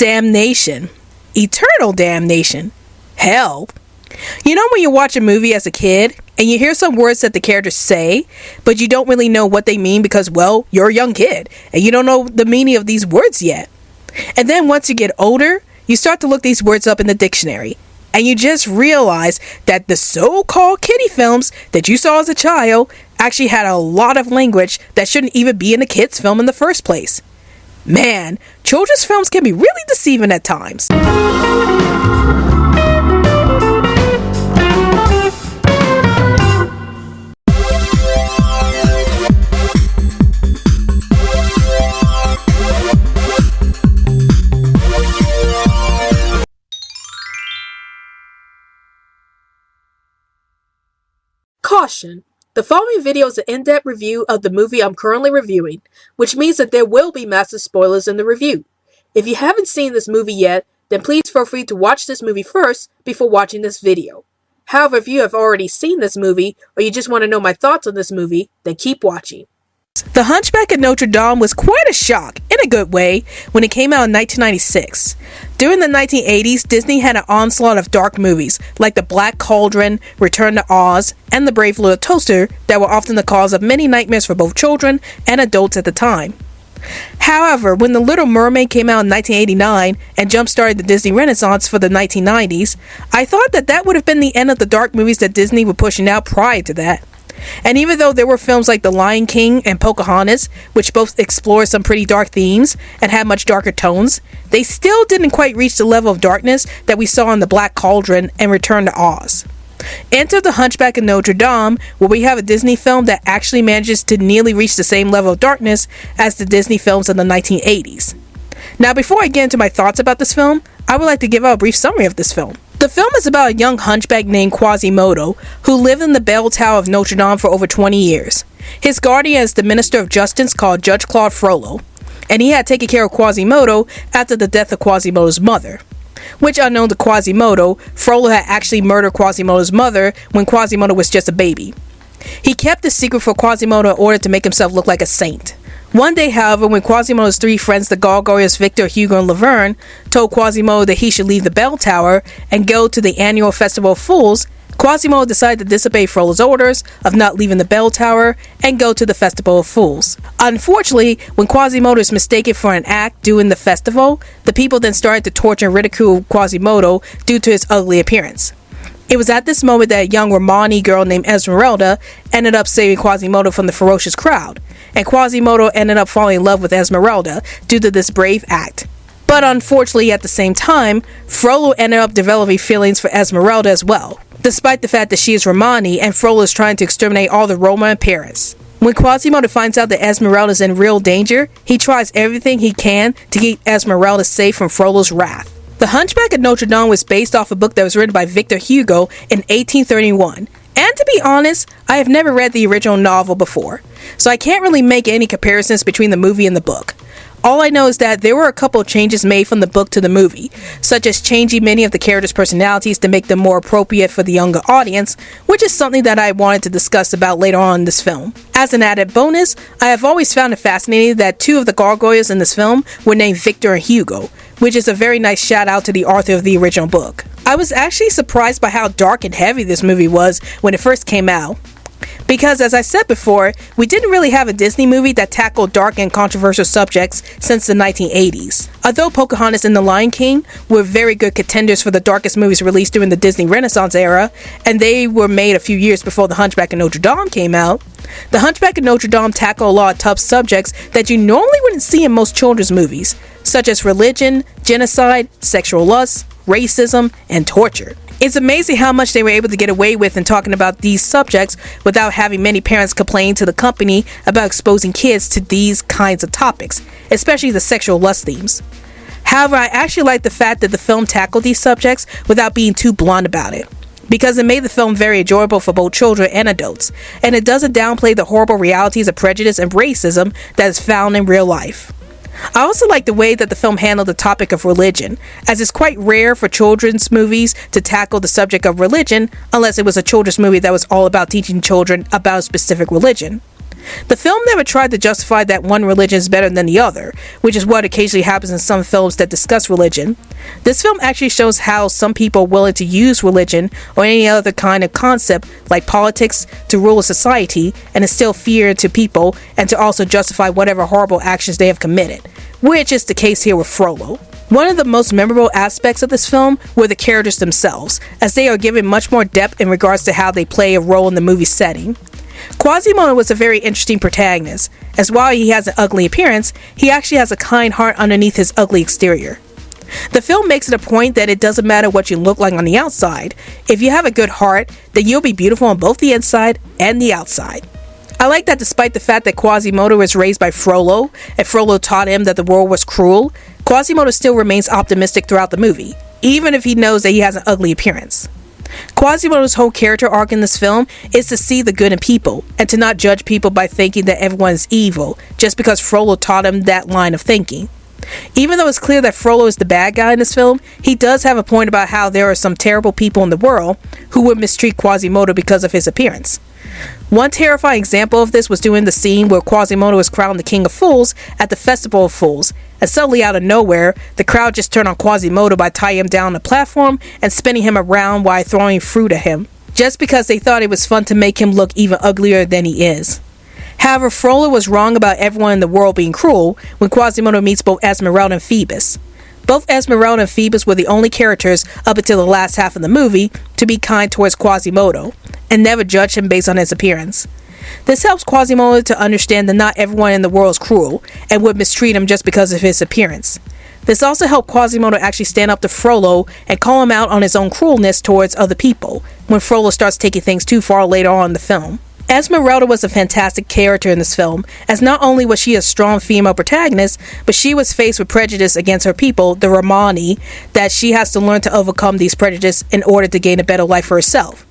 Damnation. Eternal damnation. Hell. You know when you watch a movie as a kid and you hear some words that the characters say, but you don't really know what they mean because, well, you're a young kid and you don't know the meaning of these words yet. And then once you get older, you start to look these words up in the dictionary and you just realize that the so-called kiddie films that you saw as a child actually had a lot of language that shouldn't even be in a kid's film in the first place. Man, children's films can be really deceiving at times. Caution. The following video is an in-depth review of the movie I'm currently reviewing, which means that there will be massive spoilers in the review. If you haven't seen this movie yet, then please feel free to watch this movie first before watching this video. However, if you have already seen this movie, or you just want to know my thoughts on this movie, then keep watching. The Hunchback of Notre Dame was quite a shock, in a good way, when it came out in 1996. During the 1980s, Disney had an onslaught of dark movies, like The Black Cauldron, Return to Oz, and The Brave Little Toaster, that were often the cause of many nightmares for both children and adults at the time. However, when The Little Mermaid came out in 1989 and jump-started the Disney Renaissance for the 1990s, I thought that that would have been the end of the dark movies that Disney were pushing out prior to that. And even though there were films like The Lion King and Pocahontas, which both explore some pretty dark themes and have much darker tones, they still didn't quite reach the level of darkness that we saw in The Black Cauldron and Return to Oz. Enter The Hunchback of Notre Dame, where we have a Disney film that actually manages to nearly reach the same level of darkness as the Disney films in the 1980s. Now, before I get into my thoughts about this film, I would like to give out a brief summary of this film. The film is about a young hunchback named Quasimodo who lived in the bell tower of Notre Dame for over 20 years. His guardian is the minister of justice called Judge Claude Frollo, and he had taken care of Quasimodo after the death of Quasimodo's mother. Which, unknown to Quasimodo, Frollo had actually murdered Quasimodo's mother when Quasimodo was just a baby. He kept the secret for Quasimodo in order to make himself look like a saint. One day, however, when Quasimodo's three friends, the gargoyles Victor, Hugo, and Laverne, told Quasimodo that he should leave the bell tower and go to the annual Festival of Fools, Quasimodo decided to disobey Frollo's orders of not leaving the bell tower and go to the Festival of Fools. Unfortunately, when Quasimodo is mistaken for an act during the festival, the people then started to torture and ridicule Quasimodo due to his ugly appearance. It was at this moment that a young Romani girl named Esmeralda ended up saving Quasimodo from the ferocious crowd, and Quasimodo ended up falling in love with Esmeralda due to this brave act. But unfortunately, at the same time, Frollo ended up developing feelings for Esmeralda as well, despite the fact that she is Romani and Frollo is trying to exterminate all the Roma in Paris. When Quasimodo finds out that Esmeralda is in real danger, he tries everything he can to keep Esmeralda safe from Frollo's wrath. The Hunchback of Notre Dame was based off a book that was written by Victor Hugo in 1831. And to be honest, I have never read the original novel before, so I can't really make any comparisons between the movie and the book. All I know is that there were a couple of changes made from the book to the movie, such as changing many of the characters' personalities to make them more appropriate for the younger audience, which is something that I wanted to discuss about later on in this film. As an added bonus, I have always found it fascinating that two of the gargoyles in this film were named Victor and Hugo, which is a very nice shout out to the author of the original book. I was actually surprised by how dark and heavy this movie was when it first came out. Because, as I said before, we didn't really have a Disney movie that tackled dark and controversial subjects since the 1980s. Although Pocahontas and The Lion King were very good contenders for the darkest movies released during the Disney Renaissance era, and they were made a few years before The Hunchback of Notre Dame came out, The Hunchback of Notre Dame tackled a lot of tough subjects that you normally wouldn't see in most children's movies, such as religion, genocide, sexual lust, racism, and torture. It's amazing how much they were able to get away with in talking about these subjects without having many parents complain to the company about exposing kids to these kinds of topics, especially the sexual lust themes. However, I actually like the fact that the film tackled these subjects without being too blunt about it, because it made the film very enjoyable for both children and adults, and it doesn't downplay the horrible realities of prejudice and racism that is found in real life. I also like the way that the film handled the topic of religion, as it's quite rare for children's movies to tackle the subject of religion unless it was a children's movie that was all about teaching children about a specific religion. The film never tried to justify that one religion is better than the other, which is what occasionally happens in some films that discuss religion. This film actually shows how some people are willing to use religion or any other kind of concept like politics to rule a society and instill fear into people and to also justify whatever horrible actions they have committed, which is the case here with Frollo. One of the most memorable aspects of this film were the characters themselves, as they are given much more depth in regards to how they play a role in the movie setting. Quasimodo was a very interesting protagonist, as while he has an ugly appearance, he actually has a kind heart underneath his ugly exterior. The film makes it a point that it doesn't matter what you look like on the outside. If you have a good heart, then you'll be beautiful on both the inside and the outside. I like that despite the fact that Quasimodo was raised by Frollo, and Frollo taught him that the world was cruel, Quasimodo still remains optimistic throughout the movie, even if he knows that he has an ugly appearance. Quasimodo's whole character arc in this film is to see the good in people, and to not judge people by thinking that everyone is evil, just because Frollo taught him that line of thinking. Even though it's clear that Frollo is the bad guy in this film, he does have a point about how there are some terrible people in the world who would mistreat Quasimodo because of his appearance. One terrifying example of this was during the scene where Quasimodo is crowned the King of Fools at the Festival of Fools, and suddenly out of nowhere, the crowd just turned on Quasimodo by tying him down on the platform and spinning him around while throwing fruit at him, just because they thought it was fun to make him look even uglier than he is. However, Frollo was wrong about everyone in the world being cruel when Quasimodo meets both Esmeralda and Phoebus. Both Esmeralda and Phoebus were the only characters up until the last half of the movie to be kind towards Quasimodo, and never judge him based on his appearance. This helps Quasimodo to understand that not everyone in the world is cruel, and would mistreat him just because of his appearance. This also helped Quasimodo actually stand up to Frollo and call him out on his own cruelness towards other people, when Frollo starts taking things too far later on in the film. Esmeralda was a fantastic character in this film, as not only was she a strong female protagonist, but she was faced with prejudice against her people, the Romani, that she has to learn to overcome these prejudices in order to gain a better life for herself.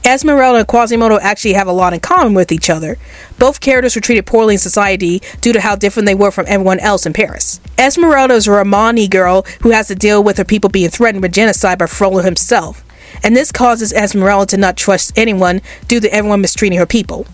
Esmeralda and Quasimodo actually have a lot in common with each other. Both characters were treated poorly in society due to how different they were from everyone else in Paris. Esmeralda is a Romani girl who has to deal with her people being threatened with genocide by Frollo himself, and this causes Esmeralda to not trust anyone due to everyone mistreating her people.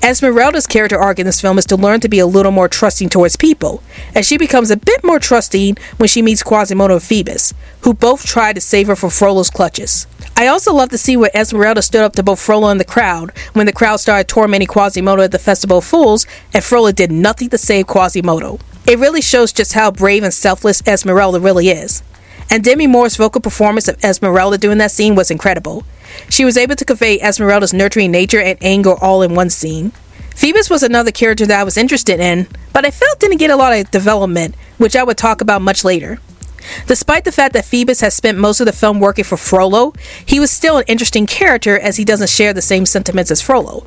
Esmeralda's character arc in this film is to learn to be a little more trusting towards people, and she becomes a bit more trusting when she meets Quasimodo and Phoebus, who both try to save her from Frollo's clutches. I also love to see where Esmeralda stood up to both Frollo and the crowd when the crowd started tormenting Quasimodo at the Festival of Fools, and Frollo did nothing to save Quasimodo. It really shows just how brave and selfless Esmeralda really is. And Demi Moore's vocal performance of Esmeralda during that scene was incredible. She was able to convey Esmeralda's nurturing nature and anger all in one scene. Phoebus was another character that I was interested in, but I felt didn't get a lot of development, which I would talk about much later. Despite the fact that Phoebus has spent most of the film working for Frollo, he was still an interesting character as he doesn't share the same sentiments as Frollo.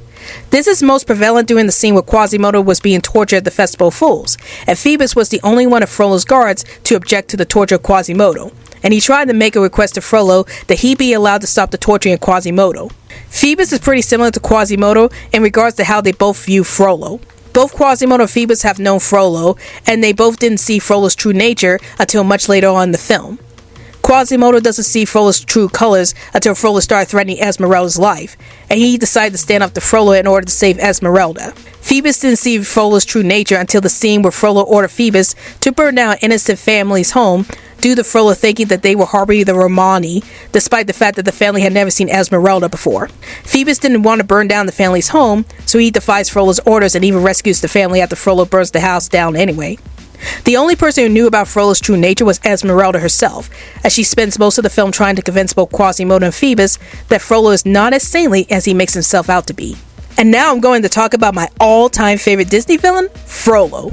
This is most prevalent during the scene where Quasimodo was being tortured at the Festival of Fools, and Phoebus was the only one of Frollo's guards to object to the torture of Quasimodo, and he tried to make a request to Frollo that he be allowed to stop the torturing of Quasimodo. Phoebus is pretty similar to Quasimodo in regards to how they both view Frollo. Both Quasimodo and Phoebus have known Frollo, and they both didn't see Frollo's true nature until much later on in the film. Quasimodo doesn't see Frollo's true colors until Frollo started threatening Esmeralda's life, and he decided to stand up to Frollo in order to save Esmeralda. Phoebus didn't see Frollo's true nature until the scene where Frollo ordered Phoebus to burn down an innocent family's home due to Frollo thinking that they were harboring the Romani, despite the fact that the family had never seen Esmeralda before. Phoebus didn't want to burn down the family's home, so he defies Frollo's orders and even rescues the family after Frollo burns the house down anyway. The only person who knew about Frollo's true nature was Esmeralda herself, as she spends most of the film trying to convince both Quasimodo and Phoebus that Frollo is not as saintly as he makes himself out to be. And now I'm going to talk about my all-time favorite Disney villain, Frollo.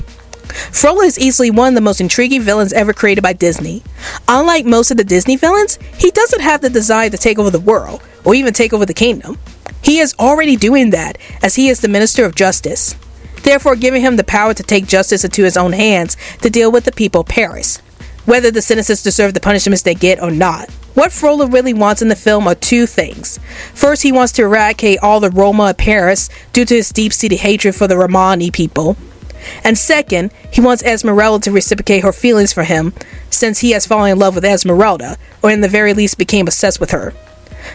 Frollo is easily one of the most intriguing villains ever created by Disney. Unlike most of the Disney villains, he doesn't have the desire to take over the world, or even take over the kingdom. He is already doing that, as he is the Minister of Justice, therefore giving him the power to take justice into his own hands to deal with the people of Paris, whether the citizens deserve the punishments they get or not. What Frollo really wants in the film are two things. First, he wants to eradicate all the Roma of Paris due to his deep-seated hatred for the Romani people. And second, he wants Esmeralda to reciprocate her feelings for him, since he has fallen in love with Esmeralda, or in the very least became obsessed with her.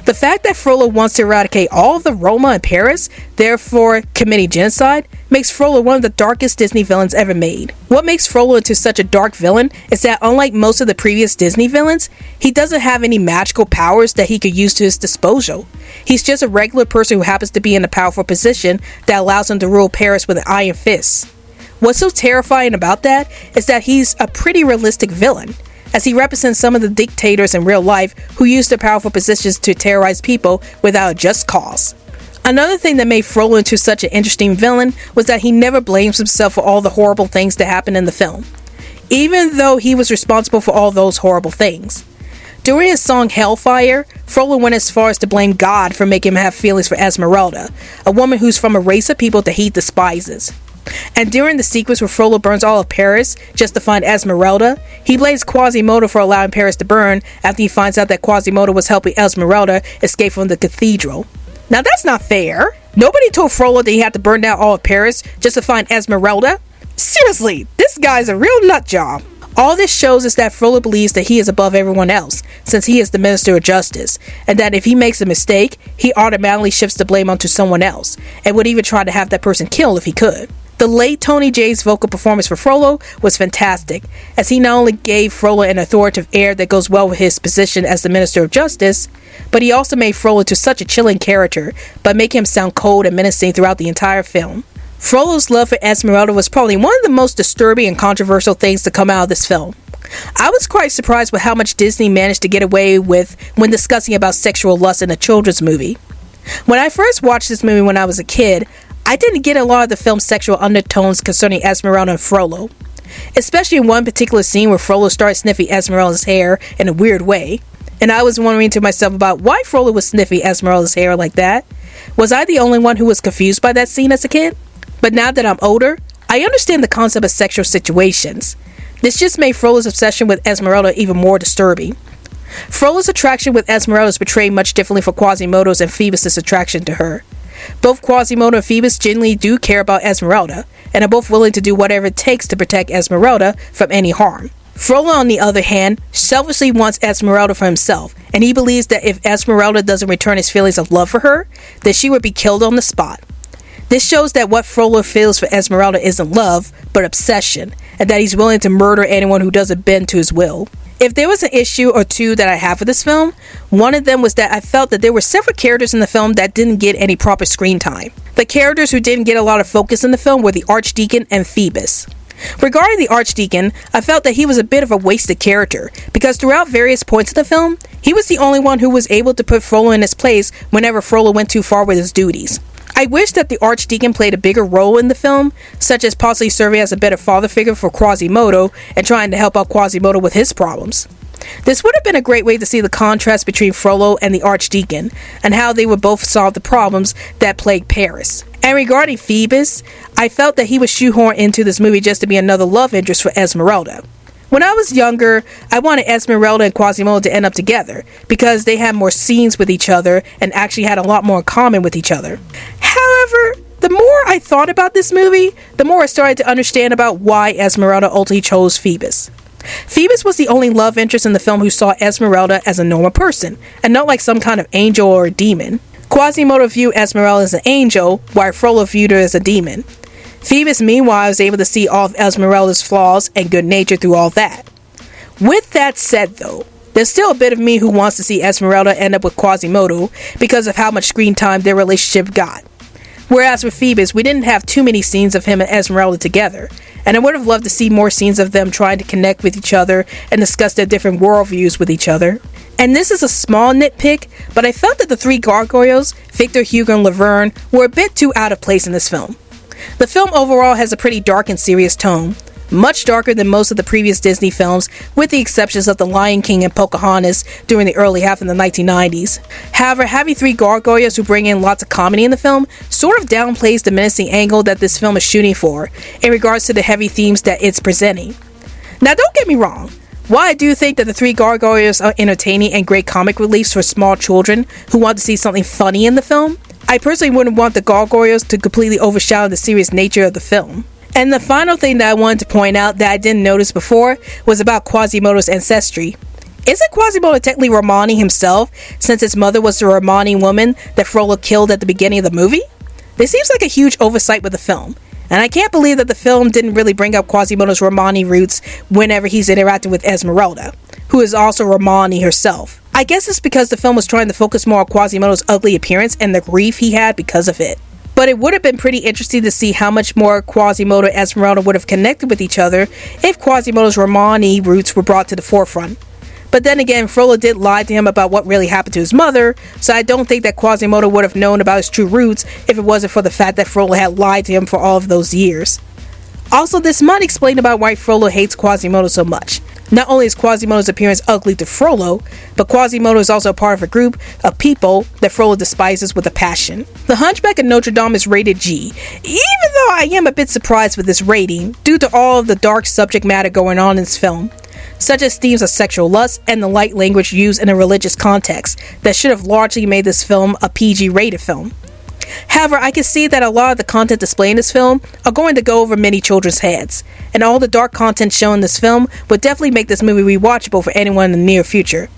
The fact that Frollo wants to eradicate all of the Roma in Paris, therefore committing genocide, makes Frollo one of the darkest Disney villains ever made. What makes Frollo into such a dark villain is that unlike most of the previous Disney villains, he doesn't have any magical powers that he could use to his disposal. He's just a regular person who happens to be in a powerful position that allows him to rule Paris with an iron fist. What's so terrifying about that is that he's a pretty realistic villain, as he represents some of the dictators in real life who use their powerful positions to terrorize people without a just cause. Another thing that made Frollo into such an interesting villain was that he never blames himself for all the horrible things that happen in the film, even though he was responsible for all those horrible things. During his song Hellfire, Frollo went as far as to blame God for making him have feelings for Esmeralda, a woman who's from a race of people that he despises. And during the sequence where Frollo burns all of Paris just to find Esmeralda, he blames Quasimodo for allowing Paris to burn after he finds out that Quasimodo was helping Esmeralda escape from the cathedral. Now that's not fair. Nobody told Frollo that he had to burn down all of Paris just to find Esmeralda. Seriously, this guy's a real nut job. All this shows is that Frollo believes that he is above everyone else, since he is the Minister of Justice, and that if he makes a mistake, he automatically shifts the blame onto someone else, and would even try to have that person killed if he could. The late Tony Jay's vocal performance for Frollo was fantastic, as he not only gave Frollo an authoritative air that goes well with his position as the Minister of Justice, but he also made Frollo into such a chilling character by making him sound cold and menacing throughout the entire film. Frollo's love for Esmeralda was probably one of the most disturbing and controversial things to come out of this film. I was quite surprised with how much Disney managed to get away with when discussing about sexual lust in a children's movie. When I first watched this movie when I was a kid, I didn't get a lot of the film's sexual undertones concerning Esmeralda and Frollo, especially in one particular scene where Frollo started sniffing Esmeralda's hair in a weird way, and I was wondering to myself about why Frollo was sniffing Esmeralda's hair like that. Was I the only one who was confused by that scene as a kid? But now that I'm older, I understand the concept of sexual situations. This just made Frollo's obsession with Esmeralda even more disturbing. Frollo's attraction with Esmeralda is portrayed much differently from Quasimodo's and Phoebus' attraction to her. Both Quasimodo and Phoebus genuinely do care about Esmeralda, and are both willing to do whatever it takes to protect Esmeralda from any harm. Frollo, on the other hand, selfishly wants Esmeralda for himself, and he believes that if Esmeralda doesn't return his feelings of love for her, then she would be killed on the spot. This shows that what Frollo feels for Esmeralda isn't love, but obsession, and that he's willing to murder anyone who doesn't bend to his will. If there was an issue or two that I have with this film, one of them was that I felt that there were several characters in the film that didn't get any proper screen time. The characters who didn't get a lot of focus in the film were the Archdeacon and Phoebus. Regarding the Archdeacon, I felt that he was a bit of a wasted character, because throughout various points of the film, he was the only one who was able to put Frollo in his place whenever Frollo went too far with his duties. I wish that the Archdeacon played a bigger role in the film, such as possibly serving as a better father figure for Quasimodo and trying to help out Quasimodo with his problems. This would have been a great way to see the contrast between Frollo and the Archdeacon, and how they would both solve the problems that plague Paris. And regarding Phoebus, I felt that he was shoehorned into this movie just to be another love interest for Esmeralda. When I was younger, I wanted Esmeralda and Quasimodo to end up together, because they had more scenes with each other and actually had a lot more in common with each other. However, the more I thought about this movie, the more I started to understand about why Esmeralda ultimately chose Phoebus. Phoebus was the only love interest in the film who saw Esmeralda as a normal person, and not like some kind of angel or a demon. Quasimodo viewed Esmeralda as an angel, while Frollo viewed her as a demon. Phoebus, meanwhile, was able to see all of Esmeralda's flaws and good nature through all that. With that said, though, there's still a bit of me who wants to see Esmeralda end up with Quasimodo because of how much screen time their relationship got. Whereas with Phoebus, we didn't have too many scenes of him and Esmeralda together, and I would have loved to see more scenes of them trying to connect with each other and discuss their different worldviews with each other. And this is a small nitpick, but I felt that the three gargoyles, Victor, Hugo, and Laverne, were a bit too out of place in this film. The film overall has a pretty dark and serious tone, much darker than most of the previous Disney films, with the exceptions of The Lion King and Pocahontas during the early half of the 1990s. However, having three gargoyles who bring in lots of comedy in the film sort of downplays the menacing angle that this film is shooting for, in regards to the heavy themes that it's presenting. Now, don't get me wrong. While I do think that the three gargoyles are entertaining and great comic reliefs for small children who want to see something funny in the film, I personally wouldn't want the gargoyles to completely overshadow the serious nature of the film. And the final thing that I wanted to point out that I didn't notice before was about Quasimodo's ancestry. Isn't Quasimodo technically Romani himself, since his mother was the Romani woman that Frollo killed at the beginning of the movie? This seems like a huge oversight with the film, and I can't believe that the film didn't really bring up Quasimodo's Romani roots whenever he's interacting with Esmeralda, who is also Romani herself. I guess it's because the film was trying to focus more on Quasimodo's ugly appearance and the grief he had because of it. But it would have been pretty interesting to see how much more Quasimodo and Esmeralda would have connected with each other if Quasimodo's Romani roots were brought to the forefront. But then again, Frollo did lie to him about what really happened to his mother, so I don't think that Quasimodo would have known about his true roots if it wasn't for the fact that Frollo had lied to him for all of those years. Also, this might explain about why Frollo hates Quasimodo so much. Not only is Quasimodo's appearance ugly to Frollo, but Quasimodo is also a part of a group of people that Frollo despises with a passion. The Hunchback of Notre Dame is rated G, even though I am a bit surprised with this rating due to all of the dark subject matter going on in this film, such as themes of sexual lust and the light language used in a religious context that should have largely made this film a PG rated film. However, I can see that a lot of the content displayed in this film are going to go over many children's heads, and all the dark content shown in this film would definitely make this movie rewatchable for anyone in the near future,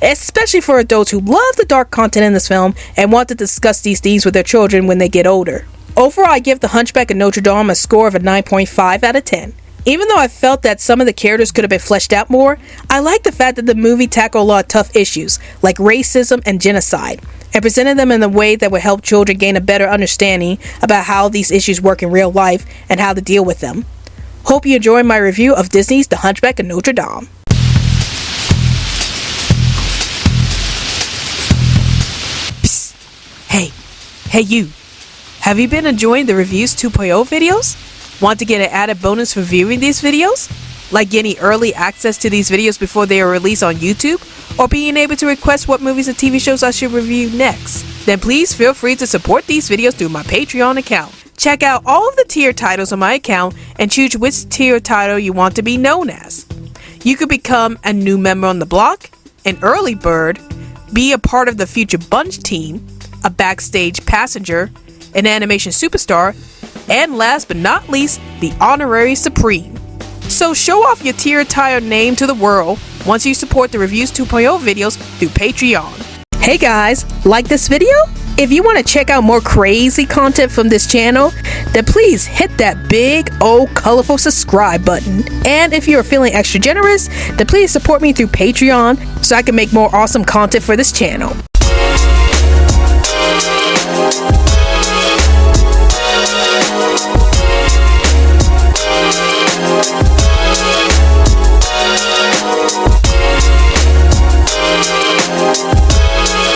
especially for adults who love the dark content in this film and want to discuss these themes with their children when they get older. Overall, I give The Hunchback of Notre Dame a score of a 9.5 out of 10. Even though I felt that some of the characters could have been fleshed out more, I like the fact that the movie tackled a lot of tough issues like racism and genocide, and presented them in a way that would help children gain a better understanding about how these issues work in real life and how to deal with them. Hope you enjoyed my review of Disney's The Hunchback of Notre Dame. Psst. Hey you, have you been enjoying the Reviews 2.0 videos? Want to get an added bonus for viewing these videos? Like getting early access to these videos before they are released on YouTube? Or being able to request what movies and TV shows I should review next? Then please feel free to support these videos through my Patreon account. Check out all of the tier titles on my account and choose which tier title you want to be known as. You could become a new member on the block, an early bird, be a part of the future Bunch team, a backstage passenger, an animation superstar, and last but not least, the honorary supreme. So show off your tier title name to the world once you support the Reviews 2.0 videos through Patreon. Hey guys, like this video? If you want to check out more crazy content from this channel, then please hit that big old colorful subscribe button. And if you are feeling extra generous, then please support me through Patreon so I can make more awesome content for this channel.